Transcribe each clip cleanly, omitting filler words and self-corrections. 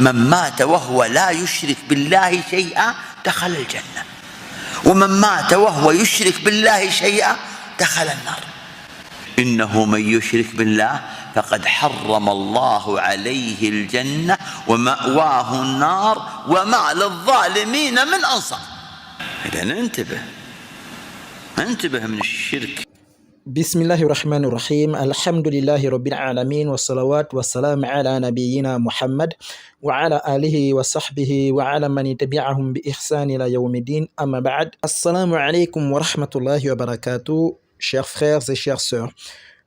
من مات وهو لا يشرك بالله شيئا دخل الجنة، ومن مات وهو يشرك بالله شيئا دخل النار. إنه من يشرك بالله فقد حرم الله عليه الجنة ومأواه النار وما للظالمين من أنصار. إذن انتبه من الشرك. بسم الله الرحمن الرحيم. الحمد لله رب العالمين، والصلوات والسلام على نبينا محمد وعلى آله وصحبه وعلى من تبعهم بإحسان إلى يوم الدين. أما بعد. Assalamu alaikum wa rahmatullahi wa barakatuh, chers frères et chères sœurs.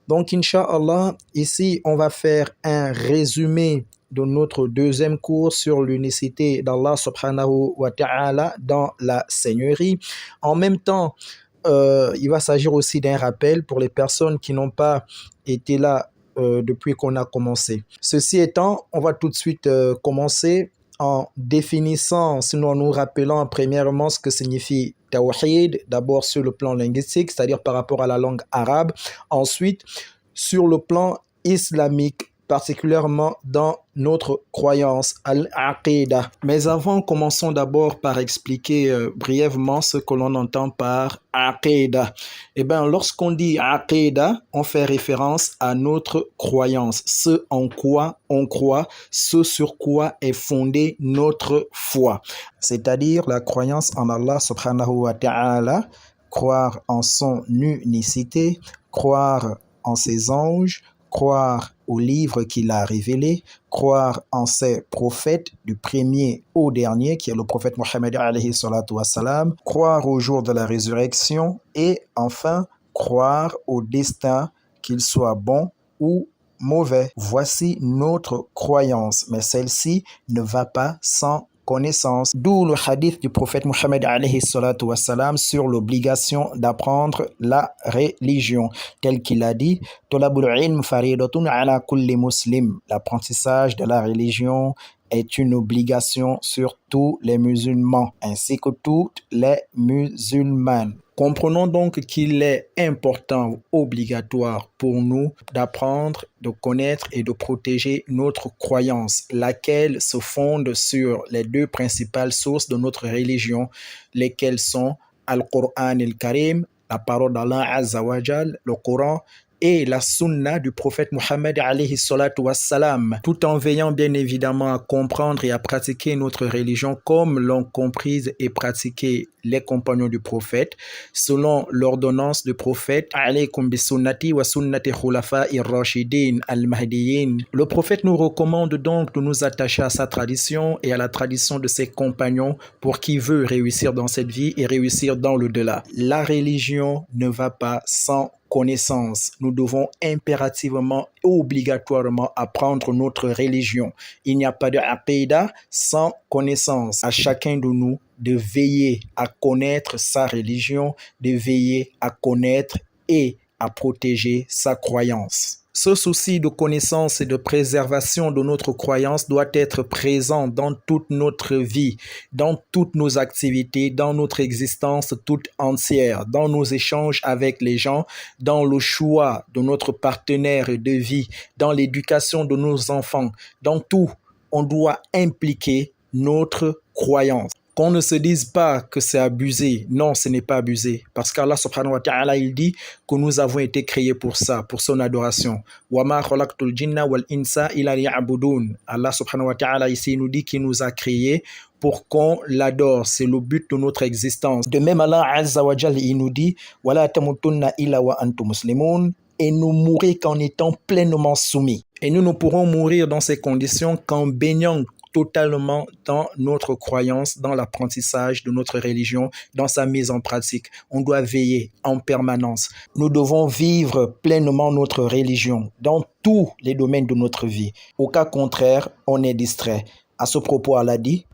Donc, Inch'Allah, ici, on va faire un résumé de notre deuxième cours sur l'unicité d'Allah subhanahu wa ta'ala dans la Seigneurie. En même temps, il va s'agir aussi d'un rappel pour les personnes qui n'ont pas été là depuis qu'on a commencé. Ceci étant, on va tout de suite commencer en définissant, sinon en nous rappelant premièrement ce que signifie Tawhid, d'abord sur le plan linguistique, c'est-à-dire par rapport à la langue arabe, ensuite sur le plan islamique, particulièrement dans notre croyance, al-aqidah. Mais avant, commençons d'abord par expliquer brièvement ce que l'on entend par aqidah. Eh bien, lorsqu'on dit aqidah, on fait référence à notre croyance, ce en quoi on croit, ce sur quoi est fondée notre foi. C'est-à-dire la croyance en Allah subhanahu wa ta'ala, croire en son unicité, croire en ses anges, croire au livre qu'il a révélé, croire en ses prophètes du premier au dernier, qui est le prophète Mohammed alayhi salatu wassalam, croire au jour de la résurrection et enfin croire au destin, qu'il soit bon ou mauvais. Voici notre croyance, mais celle-ci ne va pas sans connaissance. D'où le hadith du prophète Mohammed alayhi salatu wassalam sur l'obligation d'apprendre la religion. Tel qu'il a dit, l'apprentissage de la religion est une obligation sur tous les musulmans, ainsi que toutes les musulmanes. Comprenons donc qu'il est important, obligatoire pour nous d'apprendre, de connaître et de protéger notre croyance, laquelle se fonde sur les deux principales sources de notre religion, lesquelles sont Al-Qur'an al-Karim, la parole d'Allah Azza wa Jal, le Coran, et la sunna du prophète Mohammed alayhi salatu wassalam, tout en veillant bien évidemment à comprendre et à pratiquer notre religion comme l'ont comprise et pratiqué les compagnons du prophète, selon l'ordonnance du prophète alaykum bi sunnati wa sunnati khulafa'i rashidin al-mahdiyyin. Le prophète nous recommande donc de nous attacher à sa tradition et à la tradition de ses compagnons pour qui veut réussir dans cette vie et réussir dans l'au-delà. La religion ne va pas sans connaissance. Nous devons impérativement et obligatoirement apprendre notre religion. Il n'y a pas de aqidah sans connaissance. À chacun de nous de veiller à connaître sa religion, de veiller à connaître et à protéger sa croyance. Ce souci de connaissance et de préservation de notre croyance doit être présent dans toute notre vie, dans toutes nos activités, dans notre existence toute entière, dans nos échanges avec les gens, dans le choix de notre partenaire de vie, dans l'éducation de nos enfants. Dans tout, on doit impliquer notre croyance. Qu'on ne se dise pas que c'est abusé. Non, ce n'est pas abusé. Parce qu'Allah subhanahu wa ta'ala, il dit que nous avons été créés pour ça, pour son adoration. وَمَا خَلَقْتُ الْجِنَّ وَالْإِنسَ إِلَّا لِيَعْبُدُونَ. Allah subhanahu wa ta'ala ici nous dit qu'il nous a créés pour qu'on l'adore. C'est le but de notre existence. De même, Allah Azza wa Jal, il nous dit وَلَا تَمُوتُنَّ إِلَّا وَأَنْتُمْ مُسْلِمُونَ. Et nous mourir qu'en étant pleinement soumis. Et nous ne pourrons mourir dans ces conditions qu'en baignant totalement dans notre croyance, dans l'apprentissage de notre religion, dans sa mise en pratique. On doit veiller en permanence. Nous devons vivre pleinement notre religion dans tous les domaines de notre vie. Au cas contraire, on est distrait. À ce propos, Allah dit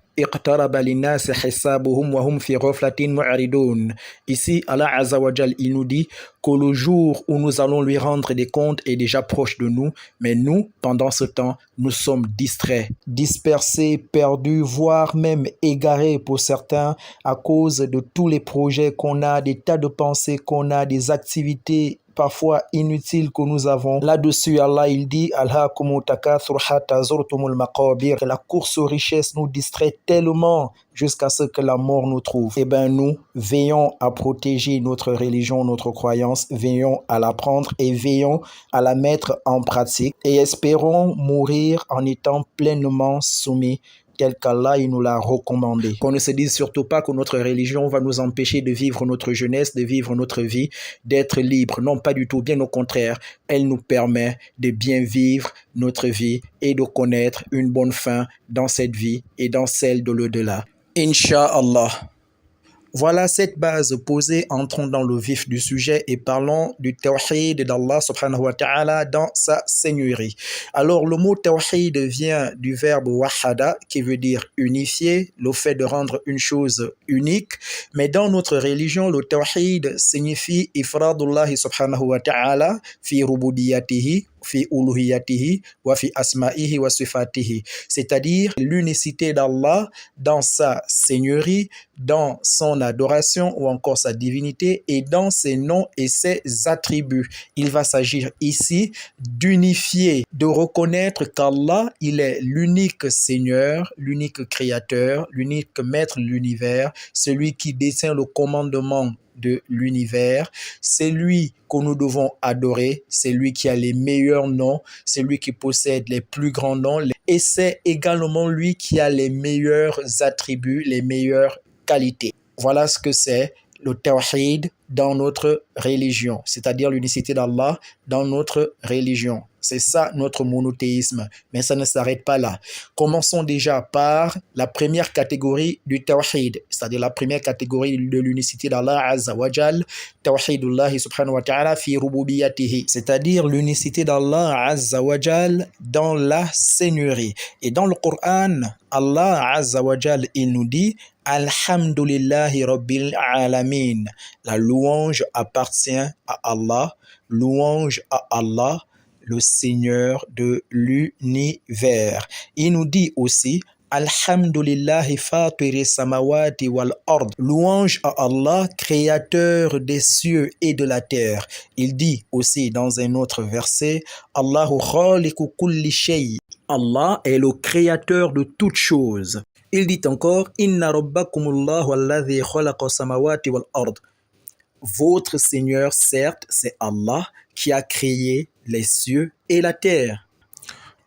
Ici, Allah Azza wa Jal, il nous dit que le jour où nous allons lui rendre des comptes est déjà proche de nous, mais nous, pendant ce temps, nous sommes distraits, dispersés, perdus, voire même égarés pour certains à cause de tous les projets qu'on a, des tas de pensées qu'on a, des activités parfois inutiles que nous avons. Là-dessus, Allah, il dit, Alhaakumu takathur hatta zurtumul maqabir. La course aux richesses nous distrait tellement jusqu'à ce que la mort nous trouve. Eh bien, nous veillons à protéger notre religion, notre croyance, veillons à l'apprendre et veillons à la mettre en pratique et espérons mourir en étant pleinement soumis tel qu'Allah il nous l'a recommandé. Qu'on ne se dise surtout pas que notre religion va nous empêcher de vivre notre jeunesse, de vivre notre vie, d'être libre. Non, pas du tout, bien au contraire. Elle nous permet de bien vivre notre vie et de connaître une bonne fin dans cette vie et dans celle de l'au-delà. Inch'Allah. Voilà cette base posée, entrons dans le vif du sujet et parlons du tawhid d'Allah subhanahu wa ta'ala dans sa seigneurie. Alors le mot tawhid vient du verbe wahada qui veut dire unifier, le fait de rendre une chose unique, mais dans notre religion le tawhid signifie ifradullah subhanahu wa ta'ala fi rububiyatihi fi uluhiyatihi wa fi asma'ihi wa sifatihi, c'est-à-dire l'unicité d'Allah dans sa seigneurie, dans son adoration ou encore sa divinité et dans ses noms et ses attributs. Il va s'agir ici d'unifier, de reconnaître qu'Allah, il est l'unique Seigneur, l'unique Créateur, l'unique Maître de l'univers, celui qui détient le commandement de l'univers, c'est lui que nous devons adorer, c'est lui qui a les meilleurs noms, c'est lui qui possède les plus grands noms et c'est également lui qui a les meilleurs attributs, les meilleures qualités. Voilà ce que c'est le tawhid dans notre religion, c'est-à-dire l'unicité d'Allah dans notre religion. C'est ça notre monothéisme, mais ça ne s'arrête pas là. Commençons déjà par la première catégorie du tawhid, c'est-à-dire la première catégorie de l'unicité d'Allah Azza wa Jal, tawhidullah subhanahu wa ta'ala fi rububiyatihi, c'est-à-dire l'unicité d'Allah Azza wa Jal dans la seigneurie. Et dans le Coran, Allah Azza wa Jal, il nous dit Alhamdulillahi Rabbil Alamin. La louange appartient à Allah, louange à Allah, le Seigneur de l'univers. Il nous dit aussi Alhamdulillahi fatiri samawati wal ard. Louange à Allah, créateur des cieux et de la terre. Il dit aussi dans un autre verset Allahu khaliqu kulli shay. Allah est le créateur de toutes choses. Il dit encore Inna rabbakumullahu alladhi khalaqa samawati wal ard. Votre Seigneur, certes, c'est Allah qui a créé les cieux et la terre.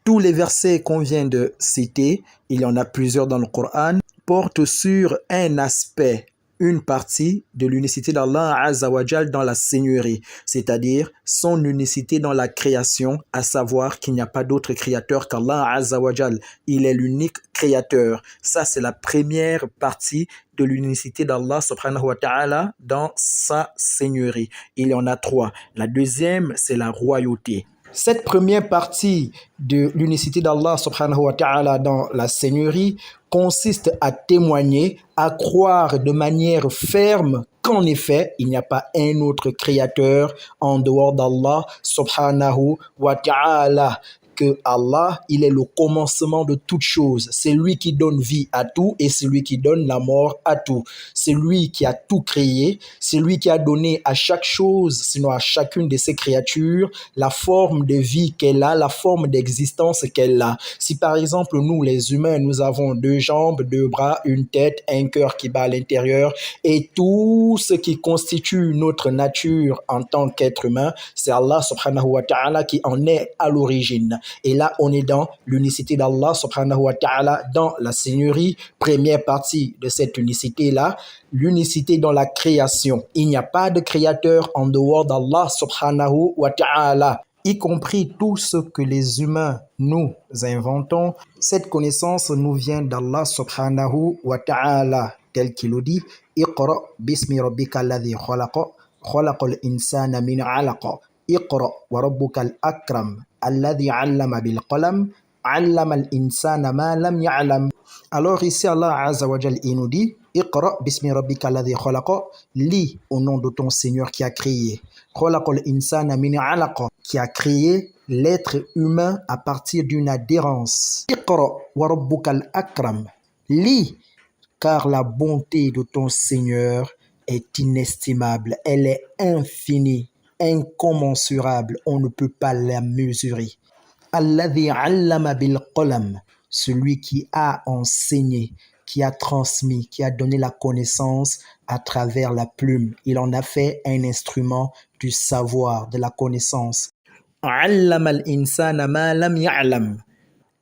Tous les versets qu'on vient de citer, il y en a plusieurs dans le Coran, portent sur un aspect, une partie de l'unicité d'Allah Azza wa Jal dans la seigneurie, c'est-à-dire son unicité dans la création, à savoir qu'il n'y a pas d'autre créateur qu'Allah Azza wa Jal. Il est l'unique créateur. Ça, c'est la première partie de l'unicité d'Allah subhanahu wa ta'ala dans sa seigneurie. Il y en a trois. La deuxième, c'est la royauté. Cette première partie de l'unicité d'Allah subhanahu wa ta'ala dans la seigneurie consiste à témoigner, à croire de manière ferme qu'en effet, il n'y a pas un autre créateur en dehors d'Allah subhanahu wa ta'ala, que Allah, il est le commencement de toutes choses. C'est lui qui donne vie à tout et c'est lui qui donne la mort à tout. C'est lui qui a tout créé, c'est lui qui a donné à chaque chose, sinon à chacune de ses créatures, la forme de vie qu'elle a, la forme d'existence qu'elle a. Si par exemple, nous les humains, nous avons deux jambes, deux bras, une tête, un cœur qui bat à l'intérieur et tout ce qui constitue notre nature en tant qu'être humain, c'est Allah subhanahu wa ta'ala qui en est à l'origine. Et là, on est dans l'unicité d'Allah subhanahu wa ta'ala dans la seigneurie. Première partie de cette unicité-là, l'unicité dans la création. Il n'y a pas de créateur en dehors d'Allah subhanahu wa ta'ala, y compris tout ce que les humains nous inventons. Cette connaissance nous vient d'Allah subhanahu wa ta'ala, tel qu'il le dit Iqra bismi rabbika alladhi khalaqa khalaqal insana min 'alaqa Iqra wa rabbukal akram alladhi 'allama bil qalam 'allama al insana ma lam ya'lam. Alors ici Allah Azza wa Jal il nous dit Iqra bismi rabbika alladhi khalaqa, lis au nom de ton Seigneur qui a créé. Khalaqal insana min 'alaqa, qui a créé l'être humain à partir d'une adhérence. Iqra wa rabbukal akram, lis car la bonté de ton Seigneur est inestimable, elle est infinie. incommensurable, on ne peut pas la mesurer. Alladhi allama bil qalam, celui qui a enseigné, qui a transmis, qui a donné la connaissance à travers la plume. Il en a fait un instrument du savoir, de la connaissance. Allama al-insana ma lam ya'lam.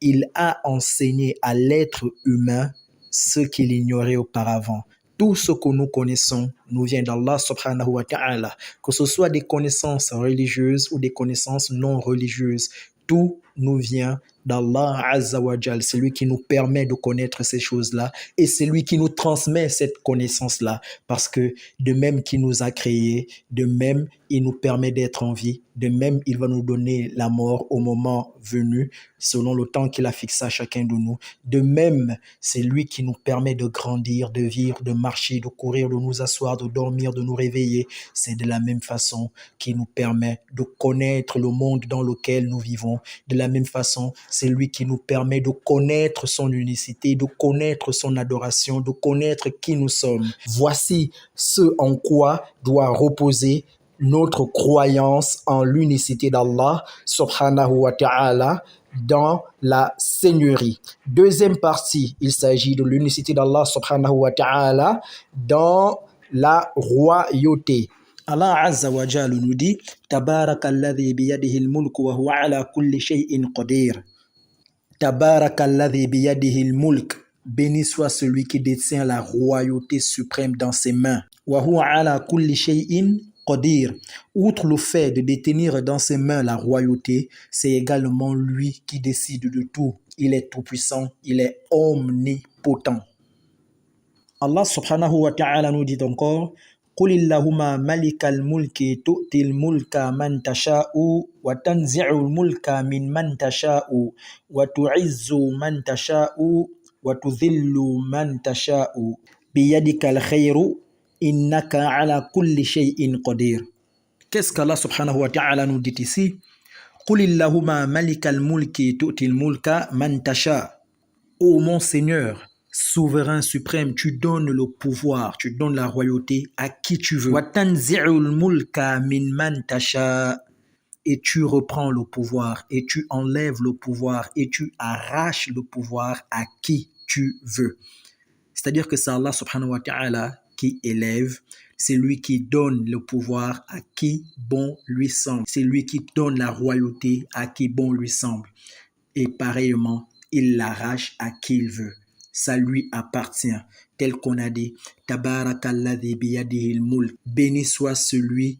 Il a enseigné à l'être humain ce qu'il ignorait auparavant. Tout ce que nous connaissons nous vient d'Allah subhanahu wa ta'ala, que ce soit des connaissances religieuses ou des connaissances non religieuses. Tout nous vient d'Allah Azza wa Jal. C'est lui qui nous permet de connaître ces choses-là et c'est lui qui nous transmet cette connaissance-là parce que de même qu'il nous a créés, de même il nous permet d'être en vie, de même il va nous donner la mort au moment venu selon le temps qu'il a fixé à chacun de nous. De même, c'est lui qui nous permet de grandir, de vivre, de marcher, de courir, de nous asseoir, de dormir, de nous réveiller. C'est de la même façon qu'il nous permet de connaître le monde dans lequel nous vivons. De la même façon, c'est lui qui nous permet de connaître son unicité, de connaître son adoration, de connaître qui nous sommes. Voici ce en quoi doit reposer notre croyance en l'unicité d'Allah subhanahu wa ta'ala dans la Seigneurie. Deuxième partie, il s'agit de l'unicité d'Allah subhanahu wa ta'ala dans la royauté. Allah Azza wa Jalla nous dit Tabarakalladhi biyadihi al-mulk wa huwa ala kulli shay'in qadir. Tabarakalladhi biyadihi al-mulk. Béni soit celui qui détient la royauté suprême dans ses mains. Wa huwa ala kulli shay'in qadir. Outre le fait de détenir dans ses mains la royauté, c'est également lui qui décide de tout. Il est tout-puissant, il est omnipotent. Allah subhanahu wa ta'ala nous dit encore قل اللهم ملك الملك تؤتي الملك من تشاء وتنزع الملك من تشاء وتعز من تشاء وتذل من تشاء بيدك الخير إنك على كل شيء قدير. Qu'est-ce qu'Allah subhanahu wa ta'ala nous dit ici? قل اللهم ملك الملك تؤتي الملك من تشاء. Ô mon Seigneur, souverain suprême, tu donnes le pouvoir, tu donnes la royauté à qui tu veux. Et tu reprends le pouvoir, et tu enlèves le pouvoir, et tu arraches le pouvoir à qui tu veux. C'est-à-dire que c'est Allah subhanahu wa ta'ala qui élève, c'est lui qui donne le pouvoir à qui bon lui semble. C'est lui qui donne la royauté à qui bon lui semble. Et pareillement, il l'arrache à qui il veut. Ça lui appartient. Tel qu'on a dit, Tabarakalladhi biyadihil mulk. Béni soit celui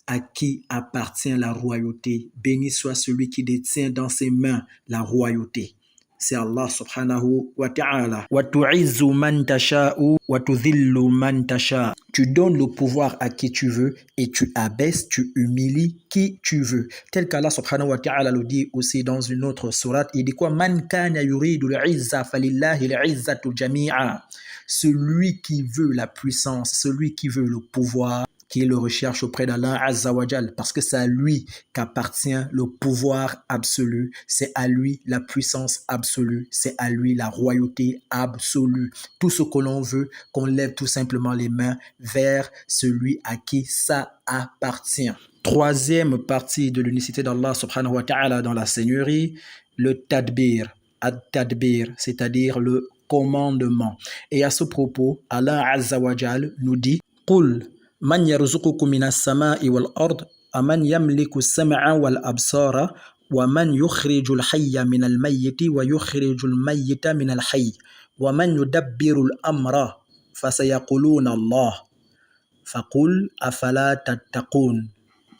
à qui appartient la royauté. Béni soit celui qui détient dans ses mains la royauté. C'est Allah subhanahu wa ta'ala. Wa tu'izzu man tasha'u wa tudhillu man tasha'. Tu donnes le pouvoir à qui tu veux et tu abaisses, tu humilies qui tu veux. Tel qu'Allah subhanahu wa ta'ala le dit aussi dans une autre sourate, il dit quoi? Man kana yuridu al-'izza falillahi al-'izzatu jami'a. Celui qui veut la puissance, celui qui veut le pouvoir, qui le recherche auprès d'Allah Azza wa Jal, parce que c'est à lui qu'appartient le pouvoir absolu, c'est à lui la puissance absolue, c'est à lui la royauté absolue. Tout ce que l'on veut, qu'on lève tout simplement les mains vers celui à qui ça appartient. Troisième partie de l'unicité d'Allah subhanahu wa ta'ala dans la Seigneurie, le tadbir, ad-tadbir, c'est-à-dire le commandement. Et à ce propos, Allah Azza wa Jal nous dit « Qul من يرزقكم من السماء والأرض أمن يملك السمع والأبصار ومن يخرج الحي من الميت ويخرج الميت من الحي ومن يدبر الأمر فسيقولون الله فقل أفلا تتقون.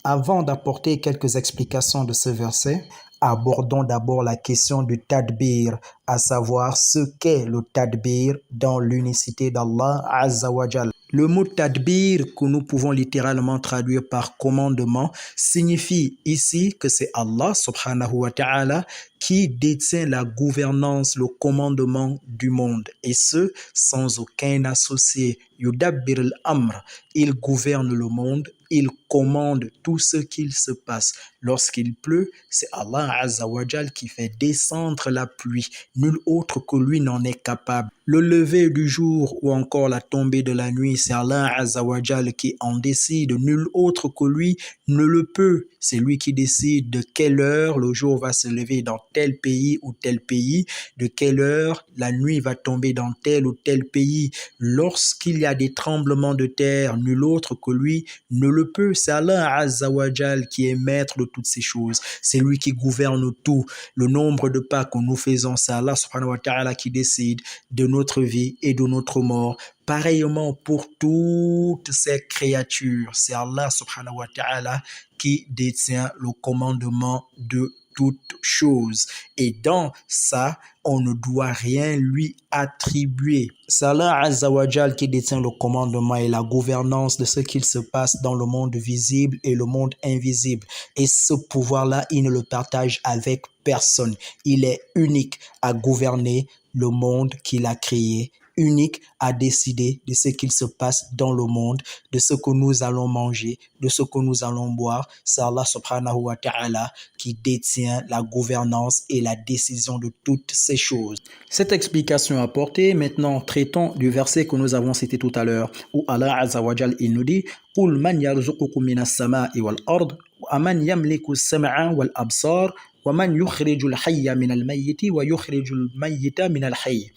Avant d'apporter quelques explications de ce verset, abordons d'abord la question du tadbir, à savoir ce qu'est le tadbir dans l'unicité d'Allah Azza wa Jal. Le mot tadbir, que nous pouvons littéralement traduire par commandement, signifie ici que c'est Allah subhanahu wa ta'ala qui détient la gouvernance, le commandement du monde, et ce, sans aucun associé. Yudabbir al-amr, il gouverne le monde, il commande tout ce qu'il se passe. Lorsqu'il pleut, c'est Allah Azza wa Jal qui fait descendre la pluie. Nul autre que lui n'en est capable. Le lever du jour ou encore la tombée de la nuit, c'est Allah Azza wa Jal qui en décide. Nul autre que lui ne le peut. C'est lui qui décide de quelle heure le jour va se lever dans tel pays ou tel pays, de quelle heure la nuit va tomber dans tel ou tel pays. Lorsqu'il y a des tremblements de terre, nul autre que lui ne le peut. C'est Allah Azza wa Jal qui est maître de toutes ces choses. C'est lui qui gouverne tout. Le nombre de pas que nous faisons, c'est Allah subhanahu wa ta'ala qui décide de notre vie et de notre mort. Pareillement pour toutes ces créatures, c'est Allah subhanahu wa ta'ala qui détient le commandement de toutes choses. Et dans ça, on ne doit rien lui attribuer. C'est Allah Azza wa Jal qui détient le commandement et la gouvernance de ce qu'il se passe dans le monde visible et le monde invisible. Et ce pouvoir-là, il ne le partage avec personne. Il est unique à gouverner le monde qu'il a créé, unique à décider de ce qu'il se passe dans le monde, de ce que nous allons manger, de ce que nous allons boire. C'est Allah subhanahu wa ta'ala qui détient la gouvernance et la décision de toutes ces choses. Cette explication apportée, maintenant traitons du verset que nous avons cité tout à l'heure, où Allah Azza wa Jal, il nous dit « قُلْ مَنْ يَرْزُقُكُم مِّنَ السَّمَاءِ وَالْأَرْضِ وَمَنْ يَمْلِكُ السَّمْعَ وَالْأَبْصَارَ وَمَنْ يُخْرِجُ الْحَيَّ مِنَ الْمَيِّتِ وَيُخْرِجُ الْمَيِّتَ مِنَ الْحَيِّ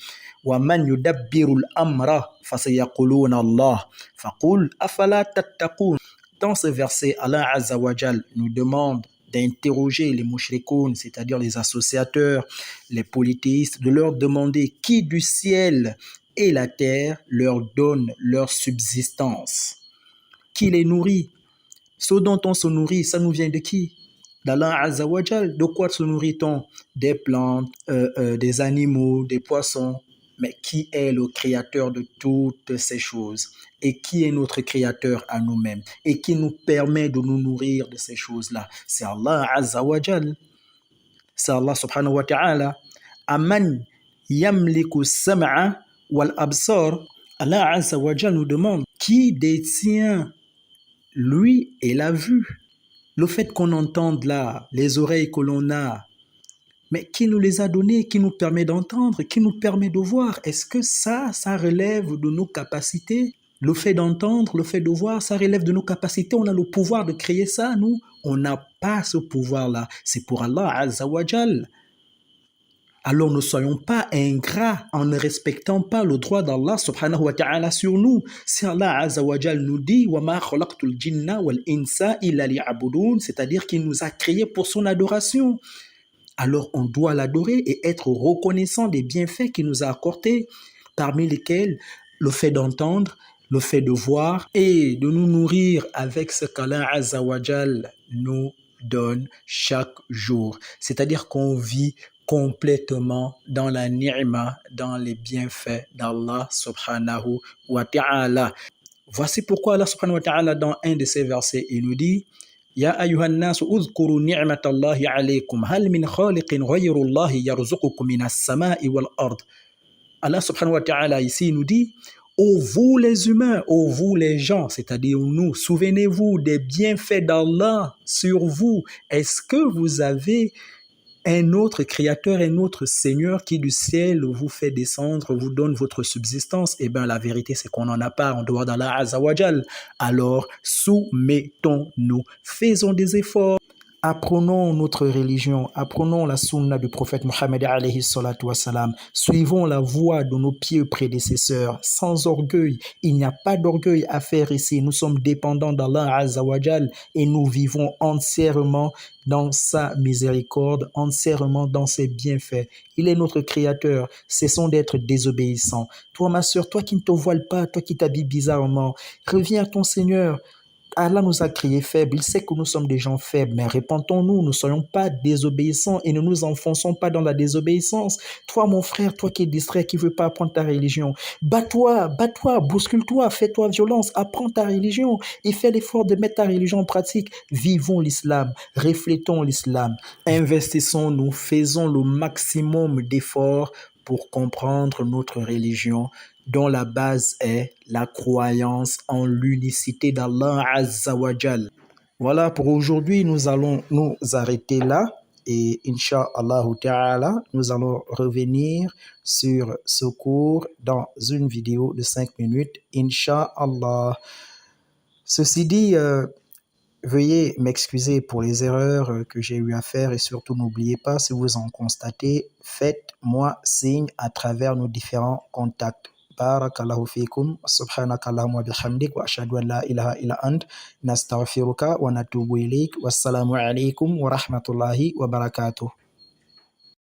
وَمَنْ يُدَبِّرُ الْأَمْرَ فَسَيَقُولُونَ اللَّهُ فَقُلْ أَفَلَا تَتَّقُونَ » Dans ce verset, Allah Azza wa Jal nous demande d'interroger les mushrikoun, c'est-à-dire les associateurs, les polythéistes, de leur demander qui du ciel et la terre leur donne leur subsistance, qui les nourrit. Ce dont on se nourrit, ça nous vient de qui? D'Allah Azza wa Jal. De quoi se nourrit-on? Des plantes, des animaux, des poissons. Mais qui est le créateur de toutes ces choses? Et qui est notre créateur à nous-mêmes? Et qui nous permet de nous nourrir de ces choses-là? C'est Allah Azza wa Jal. C'est Allah subhanahu wa ta'ala. Aman yamliku sam'a wal absar. Allah Azza wa Jal nous demande qui détient lui et la vue. Le fait qu'on entende là, les oreilles que l'on a, mais qui nous les a données, qui nous permet d'entendre, qui nous permet de voir? Est-ce que ça relève de nos capacités? Le fait d'entendre, le fait de voir, ça relève de nos capacités. On a le pouvoir de créer ça, nous? On n'a pas ce pouvoir-là. C'est pour Allah Azza wa Jal. Alors ne soyons pas ingrats en ne respectant pas le droit d'Allah subhanahu wa ta'ala sur nous. Si Allah Azza wa Jal nous dit وَمَا خَلَقْتُ الْجِنَّ وَالْإِنسَ إِلَّا لِيَعْبُدُونَ, c'est-à-dire qu'il nous a créés pour son adoration. Alors on doit l'adorer et être reconnaissant des bienfaits qu'il nous a accordés, parmi lesquels le fait d'entendre, le fait de voir et de nous nourrir avec ce qu'Allah Azza wa Jal nous donne chaque jour. C'est-à-dire qu'on vit complètement dans la ni'ma, dans les bienfaits d'Allah subhanahu wa ta'ala. Voici pourquoi Allah subhanahu wa ta'ala, dans un de ces versets, il nous dit يا أيها الناس اذكروا نعمة الله عليكم هل من خالق غير الله يرزقكم من السماء والأرض. Allah subhanahu wa ta'ala ici nous dit ô vous les humains, ô vous les gens, c'est-à-dire nous, souvenez-vous des bienfaits d'Allah sur vous. Est-ce que vous avez un autre créateur, un autre Seigneur qui du ciel vous fait descendre, vous donne votre subsistance? Eh bien, la vérité, c'est qu'on n'en a pas en dehors d'Allah Azza wa Jal. Alors, soumettons-nous, faisons des efforts. Apprenons notre religion, apprenons la sunna du prophète Mohammed alayhi salatu wassalam, suivons la voie de nos pieux prédécesseurs, sans orgueil. Il n'y a pas d'orgueil à faire ici. Nous sommes dépendants d'Allah Azza wa Jal et nous vivons entièrement dans sa miséricorde, entièrement dans ses bienfaits. Il est notre créateur. Cessons d'être désobéissants. Toi, ma sœur, toi qui ne te voiles pas, toi qui t'habilles bizarrement, reviens à ton Seigneur. Allah nous a créés faibles, il sait que nous sommes des gens faibles, mais répentons-nous, ne soyons pas désobéissants et ne nous enfonçons pas dans la désobéissance. Toi, mon frère, toi qui es distrait, qui ne veux pas apprendre ta religion, bats-toi, bouscule-toi, fais-toi violence, apprends ta religion et fais l'effort de mettre ta religion en pratique. Vivons l'islam, reflétons l'islam, investissons-nous, faisons le maximum d'efforts pour comprendre notre religion, dont la base est la croyance en l'unicité d'Allah Azza wa Jal. Voilà, pour aujourd'hui, nous allons nous arrêter là. Et Inch'Allah Ta'ala, nous allons revenir sur ce cours dans une vidéo de 5 minutes. Inch'Allah. Ceci dit, veuillez m'excuser pour les erreurs que j'ai eu à faire et surtout n'oubliez pas, si vous en constatez, faites-moi signe à travers nos différents contacts. Barakallahu fikum, subhanaka Allahumma bihamdik wa ashhadu an la ilaha illa ant, nastaghfiruka wa natubu ilayk, wassalamu alaikum wa rahmatullahi wa barakatuh.